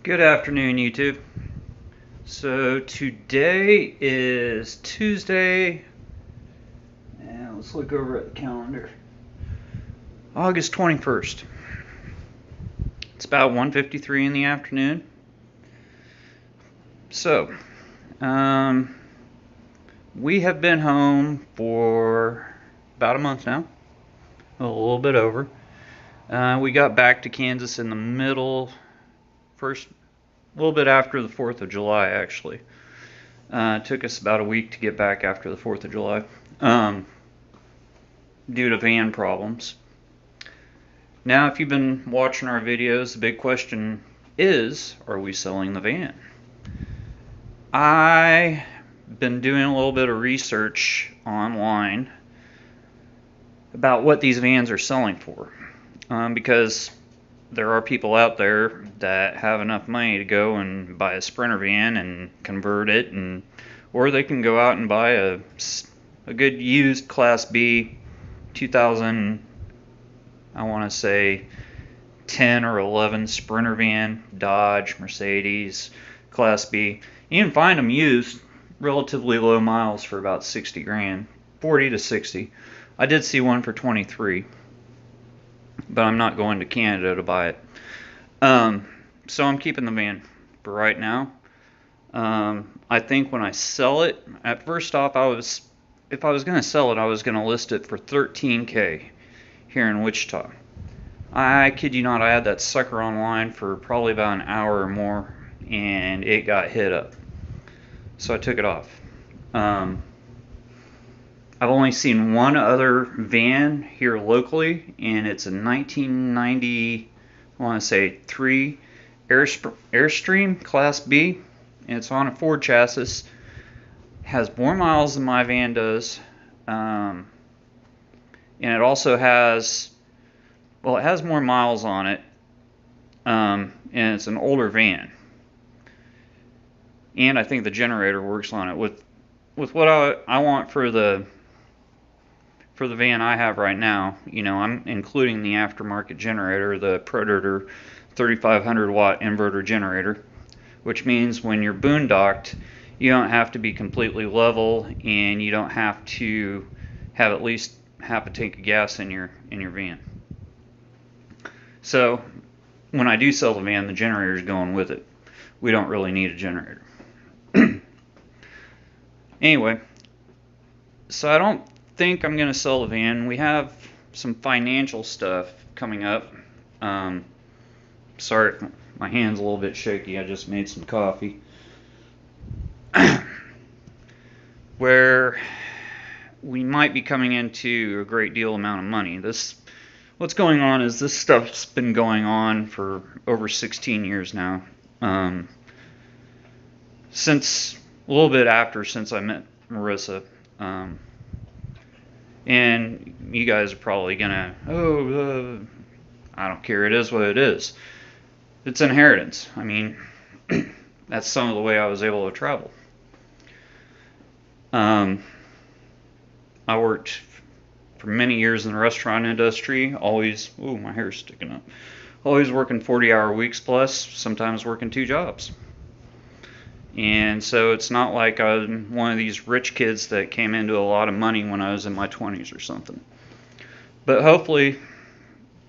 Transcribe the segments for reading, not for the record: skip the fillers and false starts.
Good afternoon, YouTube. So today is Tuesday, and let's look over at the calendar. August 21st. It's about 1:53 in the afternoon. So, we have been home for about a month now, a little bit over. We got back to Kansas in the first, a little bit after the 4th of July, actually. It took us about a week to get back after the 4th of July due to van problems. Now, if you've been watching our videos, the big question is, are we selling the van? I've been doing a little bit of research online about what these vans are selling for, because there are people out there that have enough money to go and buy a Sprinter van and convert it, or they can go out and buy a good used Class B 2000, I want to say 10 or 11 Sprinter van, Dodge, Mercedes, Class B. You can find them used, relatively low miles for about 60 grand, 40 to 60. I did see one for 23, but I'm not going to Canada to buy it. So I'm keeping the van for right now. I think when I sell it, at first off, if I was going to sell it, I was going to list it for $13,000 here in Wichita. I kid you not, I had that sucker online for probably about an hour or more, and it got hit up. So I took it off. I've only seen one other van here locally, and it's a 1990, I want to say 3 Airstream Class B, and it's on a Ford chassis. Has more miles than my van does, and it also has, it has more miles on it, and it's an older van. And I think the generator works on it with what I want for the van I have right now. You know, I'm including the aftermarket generator, the Predator 3500 watt inverter generator, which means when you're boondocked, you don't have to be completely level, and you don't have to have at least half a tank of gas in your van. So when I do sell the van, the generator is going with it. We don't really need a generator. Anyway, so I don't think I'm going to sell the van. We have some financial stuff coming up. Sorry, my hand's a little bit shaky. I just made some coffee. Where we might be coming into a great deal amount of money. What's going on is this stuff's been going on for over 16 years now. Since a little bit after since I met Marissa. And you guys are probably gonna, I don't care, it is what it is. It's inheritance. I mean, that's some of the way I was able to travel. I worked for many years in the restaurant industry, always, my hair's sticking up, always working 40-hour weeks plus, sometimes working 2 jobs. And so it's not like I'm one of these rich kids that came into a lot of money when I was in my 20s or something. But hopefully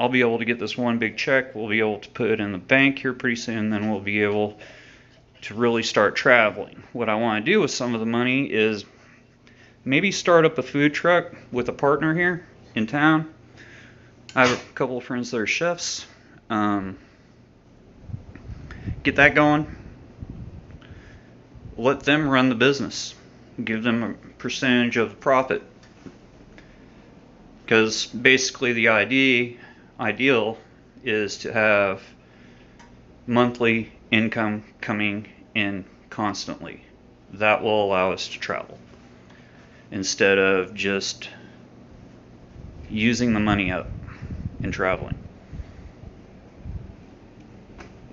I'll be able to get this one big check. We'll be able to put it in the bank here pretty soon. Then we'll be able to really start traveling. What I want to do with some of the money is maybe start up a food truck with a partner here in town. I have a couple of friends that are chefs. Get that going. Let them run the business. Give them a percentage of the profit. Because basically the ideal is to have monthly income coming in constantly. That will allow us to travel, instead of just using the money up and traveling.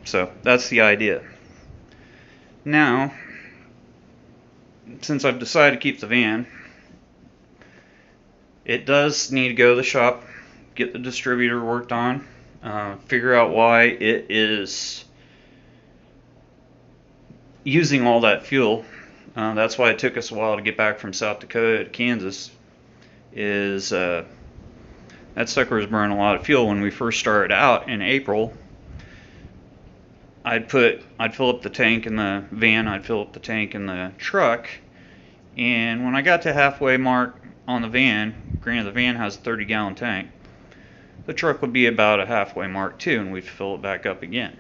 So that's the idea. Now, since I've decided to keep the van, it does need to go to the shop, get the distributor worked on, figure out why it is using all that fuel. That's why it took us a while to get back from South Dakota to Kansas. Is that sucker was burning a lot of fuel when we first started out in April. I'd fill up the tank in the van, I'd fill up the tank in the truck, and when I got to halfway mark on the van, granted the van has a 30-gallon tank, the truck would be about a halfway mark too, and we'd fill it back up again.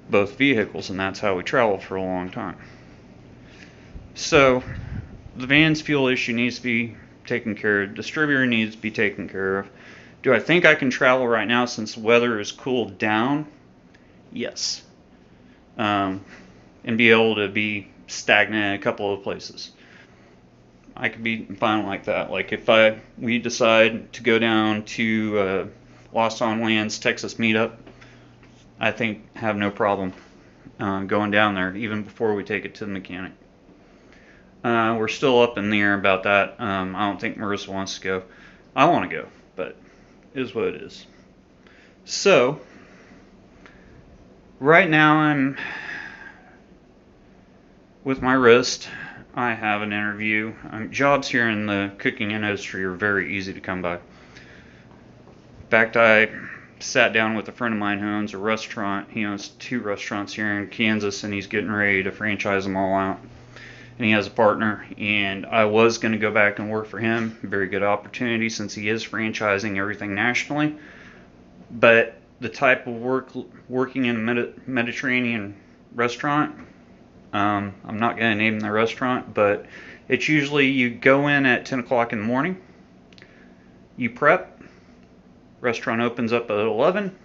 Both vehicles, and that's how we traveled for a long time. So the van's fuel issue needs to be taken care of. Distributor needs to be taken care of. Do I think I can travel right now since the weather has cooled down? Yes. And be able to be stagnant in a couple of places. I could be fine like that. Like if we decide to go down to Lost on Lands Texas meetup, I think have no problem going down there even before we take it to the mechanic. We're still up in the air about that. I don't think Marissa wants to go. I want to go, but it is what it is. So, right now I'm with my wrist. I have an interview. Jobs here in the cooking industry are very easy to come by. In fact, I sat down with a friend of mine who owns a restaurant. He owns 2 restaurants here in Kansas, and he's getting ready to franchise them all out. And he has a partner, and I was going to go back and work for him. Very good opportunity since he is franchising everything nationally. But the type of working in a Mediterranean restaurant, I'm not going to name the restaurant, but it's usually you go in at 10 o'clock in the morning, you prep, restaurant opens up at 11,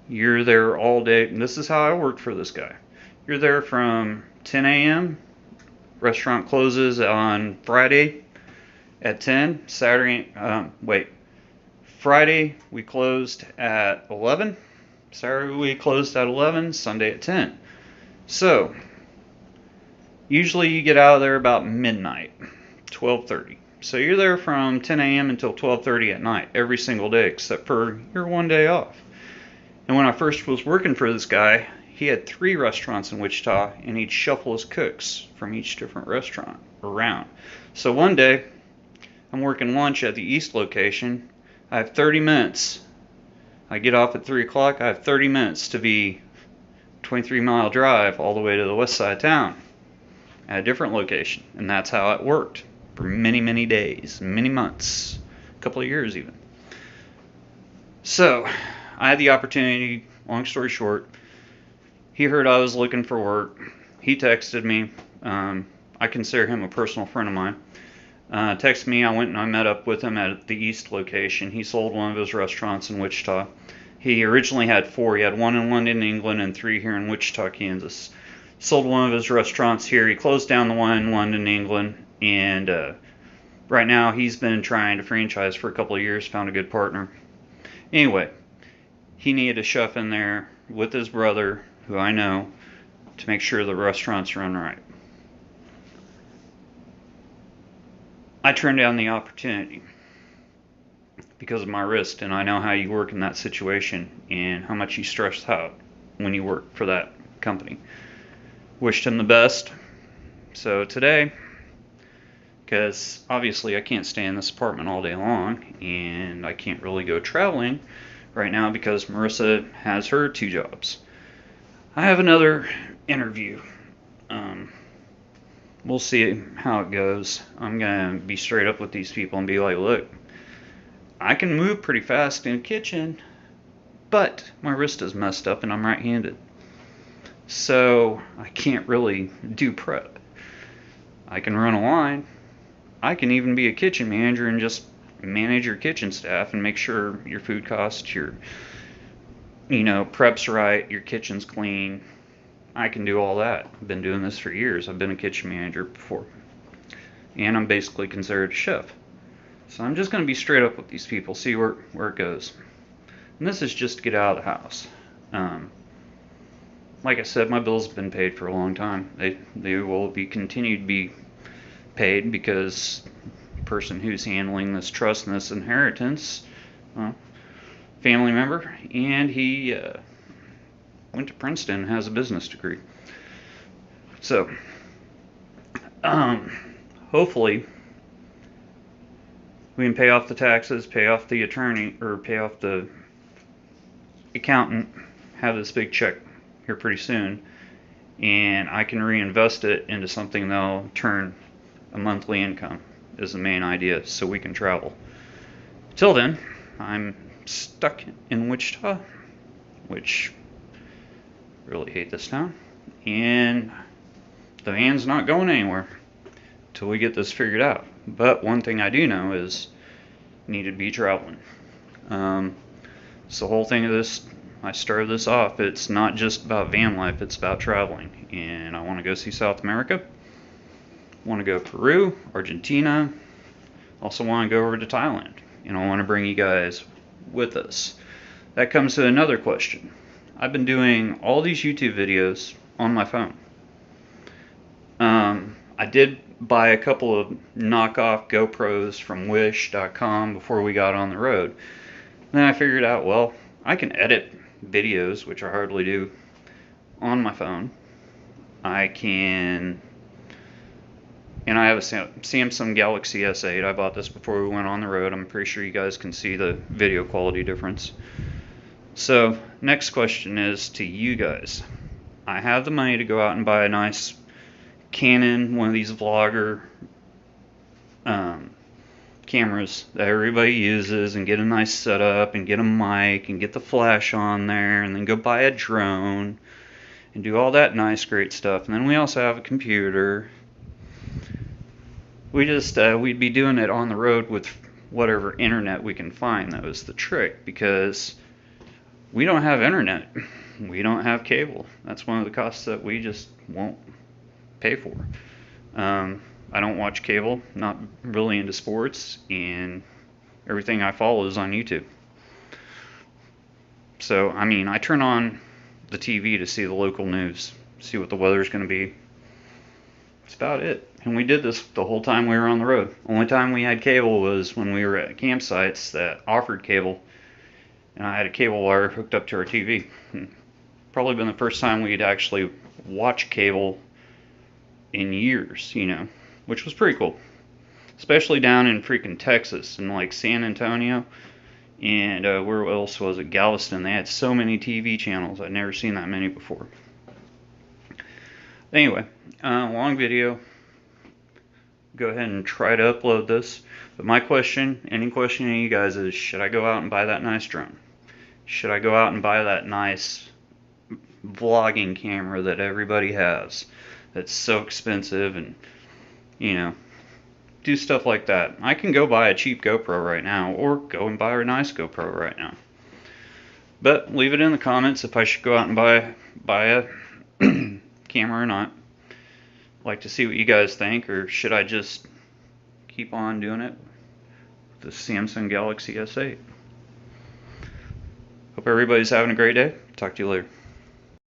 you're there all day. And this is how I worked for this guy. You're there from 10 a.m., restaurant closes on Friday at 10. Friday we closed at 11. Saturday we closed at 11. Sunday at 10. So usually you get out of there about midnight, 12:30. So you're there from 10 a.m. until 12:30 at night every single day except for your one day off. And when I first was working for this guy, he had 3 restaurants in Wichita, and he'd shuffle his cooks from each different restaurant around. So one day, I'm working lunch at the east location. I have 30 minutes. I get off at 3 o'clock. I have 30 minutes to be 23-mile drive all the way to the west side of town at a different location. And that's how it worked for many, many days, many months, a couple of years even. So I had the opportunity, long story short, he heard I was looking for work. He texted me. I consider him a personal friend of mine. Texted me. I went and I met up with him at the east location. He sold one of his restaurants in Wichita. He originally had 4. He had 1 in London, England, and 3 here in Wichita, Kansas. Sold one of his restaurants here. He closed down the one in London, England, and right now he's been trying to franchise for a couple of years. Found a good partner. Anyway, he needed a chef in there with his brother, who I know, to make sure the restaurants run right. I turned down the opportunity because of my wrist, and I know how you work in that situation and how much you stress out when you work for that company. Wished him the best. So today, because obviously I can't stay in this apartment all day long, and I can't really go traveling right now because Marissa has her 2 jobs. I have another interview. We'll see how it goes. I'm going to be straight up with these people and be like, look, I can move pretty fast in the kitchen, but my wrist is messed up and I'm right-handed. So I can't really do prep. I can run a line. I can even be a kitchen manager and just manage your kitchen staff and make sure your food costs, your prep's right, your kitchen's clean. I can do all that. I've been doing this for years. I've been a kitchen manager before. And I'm basically considered a chef. So I'm just going to be straight up with these people, see where it goes. And this is just to get out of the house. Like I said, my bills have been paid for a long time. They will be continued to be paid because the person who's handling this trust and this inheritance, family member, and he went to Princeton and has a business degree. So, hopefully, we can pay off the taxes, pay off the attorney, or pay off the accountant, have this big check here pretty soon, and I can reinvest it into something that'll turn a monthly income is the main idea, so we can travel. Till then, I'm stuck in Wichita, which really hate this town, and the van's not going anywhere till we get this figured out. But one thing I do know is need to be traveling. So the whole thing of this, I started this off, it's not just about van life, it's about traveling. And I want to go see South America. I want to go Peru, Argentina. Also want to go over to Thailand. And I want to bring you guys with us. That comes to another question. I've been doing all these YouTube videos on my phone. I did buy a couple of knockoff GoPros from wish.com before we got on the road. Then I figured out, well, I can edit videos, which I hardly do, on my phone. I can, and I have a Samsung Galaxy S8. I bought this before we went on the road. I'm pretty sure you guys can see the video quality difference. So, next question is to you guys. I have the money to go out and buy a nice Canon, one of these vlogger cameras that everybody uses, and get a nice setup and get a mic and get the flash on there, and then go buy a drone and do all that nice great stuff. And then we also have a computer. We'd be doing it on the road with whatever internet we can find. That was the trick, because we don't have internet, we don't have cable. That's one of the costs that we just won't pay for. I don't watch cable, not really into sports, and everything I follow is on YouTube. So, I mean, I turn on the TV to see the local news, see what the weather's going to be. That's about it. And we did this the whole time we were on the road. Only time we had cable was when we were at campsites that offered cable, and I had a cable wire hooked up to our TV. Probably been the first time we'd actually watch cable in years, which was pretty cool. Especially down in freaking Texas, in like San Antonio, and where else was it? Galveston. They had so many TV channels. I'd never seen that many before. Anyway, long video. Go ahead and try to upload this. But my question, any question to you guys is, should I go out and buy that nice drone? Should I go out and buy that nice vlogging camera that everybody has? That's so expensive, and do stuff like that. I can go buy a cheap GoPro right now, or go and buy a nice GoPro right now. But leave it in the comments if I should go out and buy a camera or not. I'd like to see what you guys think, or should I just keep on doing it with the Samsung Galaxy S8? Hope everybody's having a great day. Talk to you later.